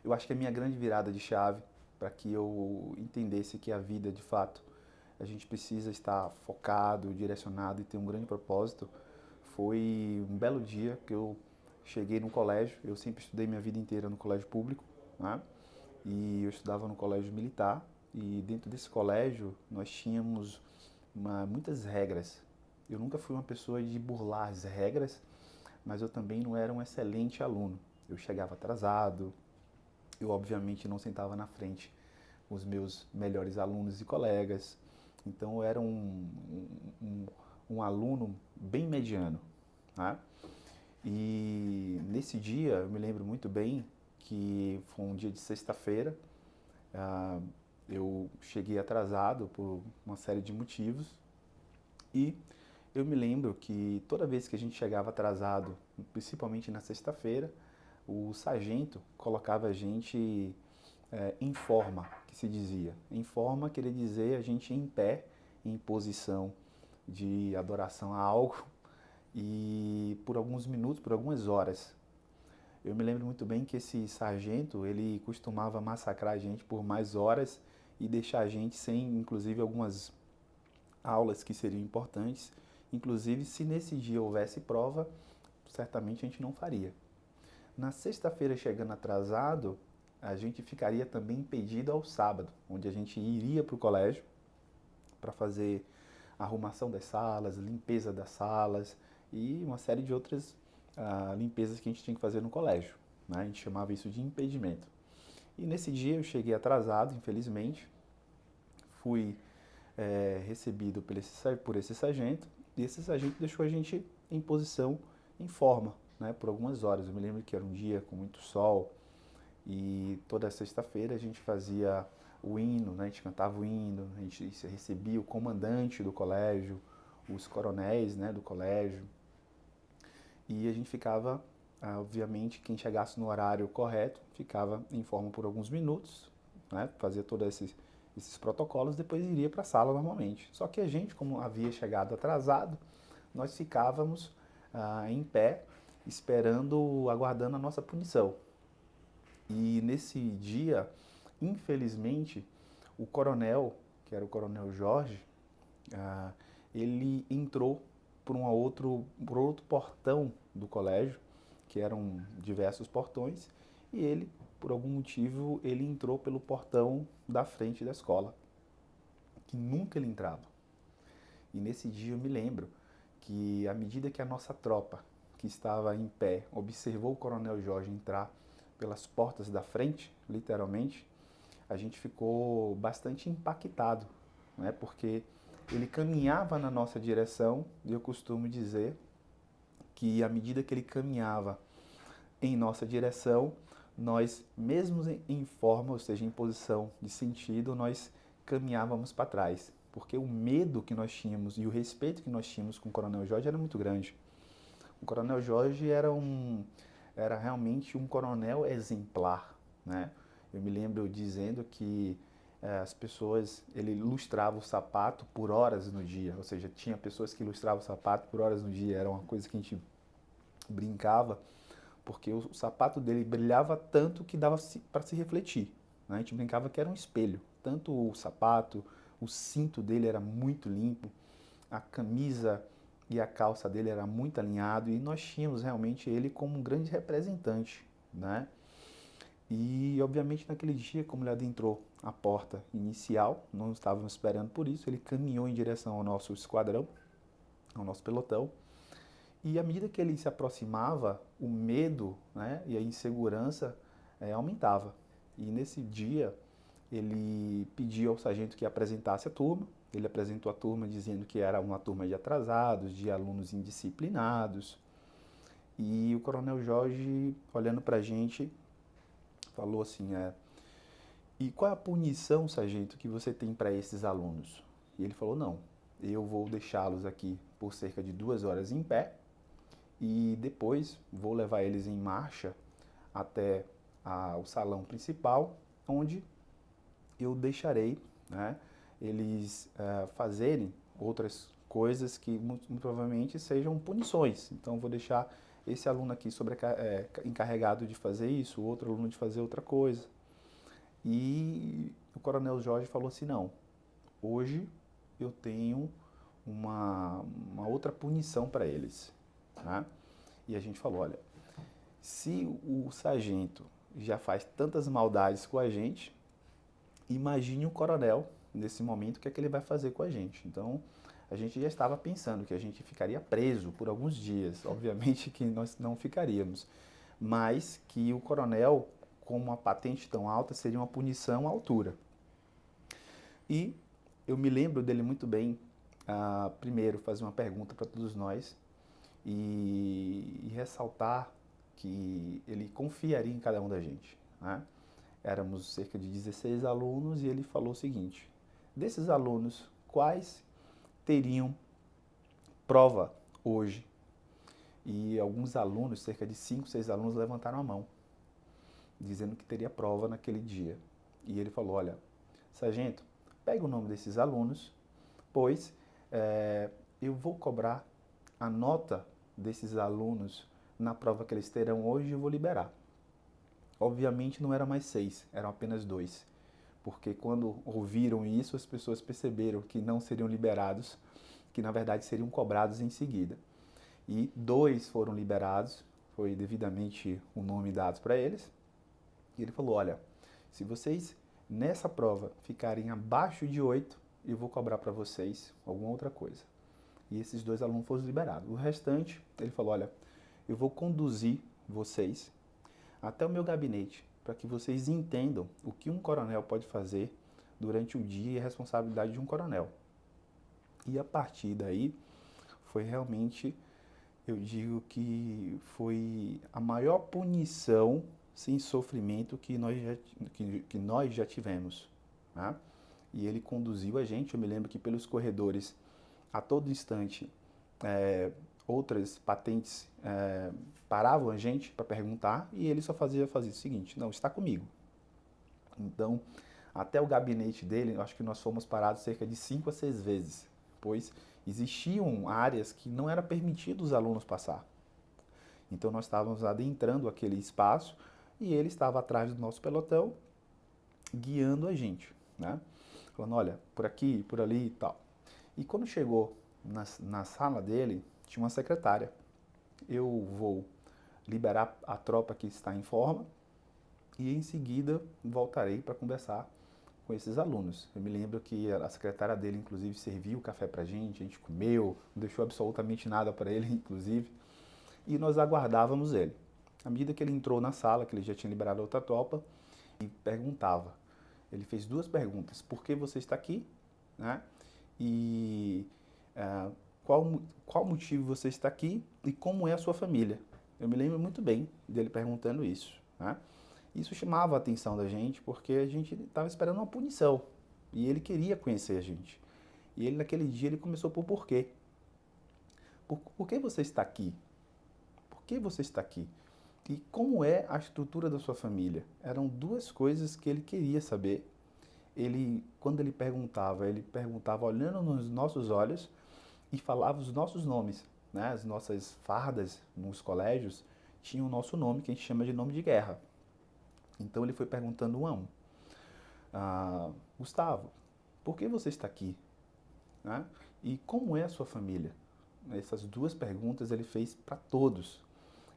eu acho que a minha grande virada de chave para que eu entendesse que a vida, de fato, a gente precisa estar focado, direcionado e ter um grande propósito, foi um belo dia que eu cheguei no colégio. Eu sempre estudei minha vida inteira no colégio público, né? E eu estudava no colégio militar. E dentro desse colégio nós tínhamos muitas regras. Eu nunca fui uma pessoa de burlar as regras, mas eu também não era um excelente aluno. Eu chegava atrasado, eu obviamente não sentava na frente com os meus melhores alunos e colegas. Então eu era um aluno bem mediano, né? E nesse dia eu me lembro muito bem que foi um dia de sexta-feira. ah, eu cheguei atrasado por uma série de motivos e eu me lembro que toda vez que a gente chegava atrasado, principalmente na sexta-feira, o sargento colocava a gente em forma, que se dizia. Em forma queria dizer a gente em pé, em posição de adoração a algo e por alguns minutos, por algumas horas. Eu me lembro muito bem que esse sargento, ele costumava massacrar a gente por mais horas e deixar a gente sem, inclusive, algumas aulas que seriam importantes. Inclusive, se nesse dia houvesse prova, certamente a gente não faria. Na sexta-feira, chegando atrasado, a gente ficaria também impedido ao sábado, onde a gente iria para o colégio para fazer arrumação das salas, limpeza das salas e uma série de outras limpezas que a gente tinha que fazer no colégio, né? A gente chamava isso de impedimento. E nesse dia eu cheguei atrasado, infelizmente, fui recebido por esse sargento e esse sargento deixou a gente em posição, em forma, né, por algumas horas. Eu me lembro que era um dia com muito sol e toda sexta-feira a gente fazia o hino, né, a gente cantava o hino, a gente recebia o comandante do colégio, os coronéis, né, do colégio e a gente ficava, obviamente, quem chegasse no horário correto ficava em forma por alguns minutos, né, fazia todos esses protocolos, depois iria para a sala normalmente. Só que a gente, como havia chegado atrasado, nós ficávamos em pé, esperando, aguardando a nossa punição. E nesse dia, infelizmente, o coronel, que era o coronel Jorge, ah, ele entrou por outro portão do colégio, que eram diversos portões, e ele, por algum motivo, ele entrou pelo portão da frente da escola, que nunca ele entrava. E nesse dia eu me lembro que à medida que a nossa tropa, que estava em pé, observou o coronel Jorge entrar pelas portas da frente, literalmente, a gente ficou bastante impactado, né? Porque ele caminhava na nossa direção e eu costumo dizer que à medida que ele caminhava em nossa direção, nós, mesmo em forma, ou seja, em posição de sentido, nós caminhávamos para trás. Porque o medo que nós tínhamos e o respeito que nós tínhamos com o Coronel Jorge era muito grande. O Coronel Jorge era realmente um coronel exemplar, né? Eu me lembro dizendo que as pessoas, ele lustrava o sapato por horas no dia, ou seja, tinha pessoas que lustravam o sapato por horas no dia, era uma coisa que a gente brincava, porque o sapato dele brilhava tanto que dava para se refletir, né? A gente brincava que era um espelho, tanto o sapato, o cinto dele era muito limpo, a camisa e a calça dele era muito alinhado e nós tínhamos realmente ele como um grande representante, né? E obviamente naquele dia, como ele adentrou a porta inicial, não estávamos esperando por isso, ele caminhou em direção ao nosso esquadrão, ao nosso pelotão, e à medida que ele se aproximava, o medo, né, e a insegurança aumentava. E nesse dia, ele pediu ao sargento que apresentasse a turma. Ele apresentou a turma dizendo que era uma turma de atrasados, de alunos indisciplinados. E o coronel Jorge, olhando para a gente, falou assim, e qual é a punição, sargento, que você tem para esses alunos? E ele falou, não, eu vou deixá-los aqui por cerca de 2 horas em pé, e depois vou levar eles em marcha até o salão principal, onde eu deixarei, né, eles fazerem outras coisas que muito provavelmente sejam punições. Então vou deixar esse aluno aqui encarregado de fazer isso, o outro aluno de fazer outra coisa. E o Coronel Jorge falou assim, não, hoje eu tenho uma outra punição para eles, né? E a gente falou, olha, se o sargento já faz tantas maldades com a gente, imagine o coronel, nesse momento, o que é que ele vai fazer com a gente. Então, a gente já estava pensando que a gente ficaria preso por alguns dias. Obviamente que nós não ficaríamos, mas que o coronel, com uma patente tão alta, seria uma punição à altura. E eu me lembro dele muito bem, primeiro, fazer uma pergunta para todos nós e ressaltar que ele confiaria em cada um da gente, né? Éramos cerca de 16 alunos e ele falou o seguinte, desses alunos, quais teriam prova hoje? E alguns alunos, cerca de 5, 6 alunos, levantaram a mão, dizendo que teria prova naquele dia. E ele falou, olha, sargento, pega o nome desses alunos, pois eu vou cobrar a nota desses alunos na prova que eles terão hoje e eu vou liberar. Obviamente não era mais 6, eram apenas 2, porque quando ouviram isso as pessoas perceberam que não seriam liberados, que na verdade seriam cobrados em seguida. E 2 foram liberados, foi devidamente o nome dado para eles, e ele falou, olha, se vocês nessa prova ficarem abaixo de 8, eu vou cobrar para vocês alguma outra coisa. E esses 2 alunos foram liberados. O restante, ele falou, olha, eu vou conduzir vocês até o meu gabinete, para que vocês entendam o que um coronel pode fazer durante o dia e a responsabilidade de um coronel. E a partir daí, foi realmente, eu digo que foi a maior punição sem sofrimento que nós já tivemos, né? E ele conduziu a gente, eu me lembro que pelos corredores, a todo instante, outras patentes paravam a gente para perguntar e ele só fazia o seguinte, não, está comigo. Então, até o gabinete dele, eu acho que nós fomos parados cerca de 5 a 6 vezes, pois existiam áreas que não era permitido os alunos passar. Então, nós estávamos adentrando aquele espaço e ele estava atrás do nosso pelotão, guiando a gente, né? Falando, olha, por aqui, por ali e tal. E quando chegou na sala dele, tinha uma secretária. Eu vou liberar a tropa que está em forma e em seguida voltarei para conversar com esses alunos. Eu me lembro que a secretária dele, inclusive, serviu o café para a gente comeu, não deixou absolutamente nada para ele, inclusive, e nós aguardávamos ele. À medida que ele entrou na sala, que ele já tinha liberado a outra tropa, e perguntava. Ele fez 2 perguntas. Por que você está aqui? Né? E qual motivo você está aqui e como é a sua família? Eu me lembro muito bem dele perguntando isso, né? Isso chamava a atenção da gente porque a gente estava esperando uma punição e ele queria conhecer a gente. E ele naquele dia ele começou por porquê. Por que você está aqui? Por que você está aqui? E como é a estrutura da sua família? Eram 2 coisas que ele queria saber. Quando ele perguntava olhando nos nossos olhos e falava os nossos nomes, né? As nossas fardas nos colégios tinham o nosso nome, que a gente chama de nome de guerra. Então ele foi perguntando um a um. Gustavo, por que você está aqui? Né? E como é a sua família? Essas 2 perguntas ele fez para todos.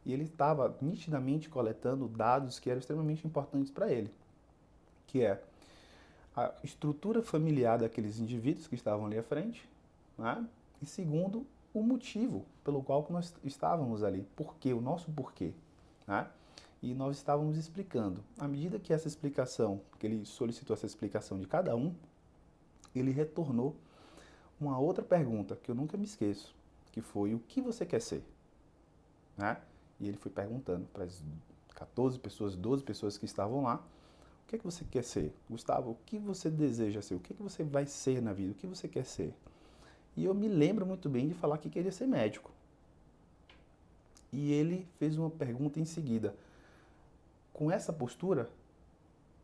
E ele estava nitidamente coletando dados que eram extremamente importantes para ele, que é a estrutura familiar daqueles indivíduos que estavam ali à frente, né? E segundo, o motivo pelo qual nós estávamos ali, porquê, o nosso porquê, né? E nós estávamos explicando. À medida que essa explicação, que ele solicitou essa explicação de cada um, ele retornou uma outra pergunta que eu nunca me esqueço, que foi o que você quer ser, né? E ele foi perguntando para as 14 pessoas, 12 pessoas que estavam lá, o que é que você quer ser? Gustavo, o que você deseja ser? O que é que você vai ser na vida? O que você quer ser? E eu me lembro muito bem de falar que queria ser médico. E ele fez uma pergunta em seguida. Com essa postura,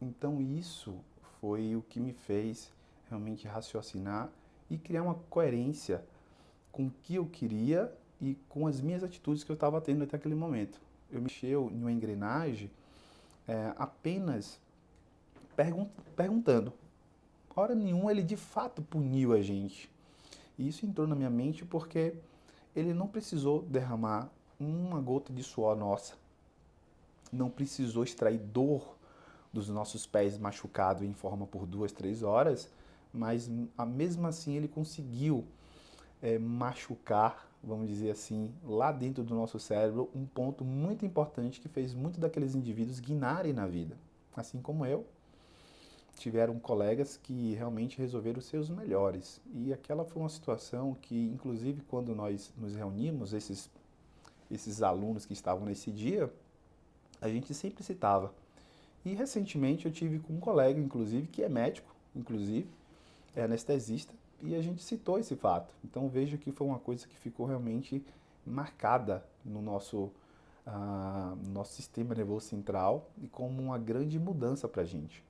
então isso foi o que me fez realmente raciocinar e criar uma coerência com o que eu queria e com as minhas atitudes que eu estava tendo até aquele momento. Eu mexeu em uma engrenagem apenas perguntando. Hora nenhuma ele de fato puniu a gente. E isso entrou na minha mente porque ele não precisou derramar uma gota de suor nossa, não precisou extrair dor dos nossos pés machucados em forma por 2, 3 horas, mas mesmo assim ele conseguiu machucar, vamos dizer assim, lá dentro do nosso cérebro, um ponto muito importante que fez muitos daqueles indivíduos guinarem na vida. Assim como eu, tiveram colegas que realmente resolveram ser os melhores. E aquela foi uma situação que, inclusive, quando nós nos reunimos, esses alunos que estavam nesse dia, a gente sempre citava. E recentemente eu tive com um colega, inclusive, que é médico, inclusive, é anestesista, e a gente citou esse fato. Então vejo que foi uma coisa que ficou realmente marcada no nosso sistema nervoso central e como uma grande mudança para a gente.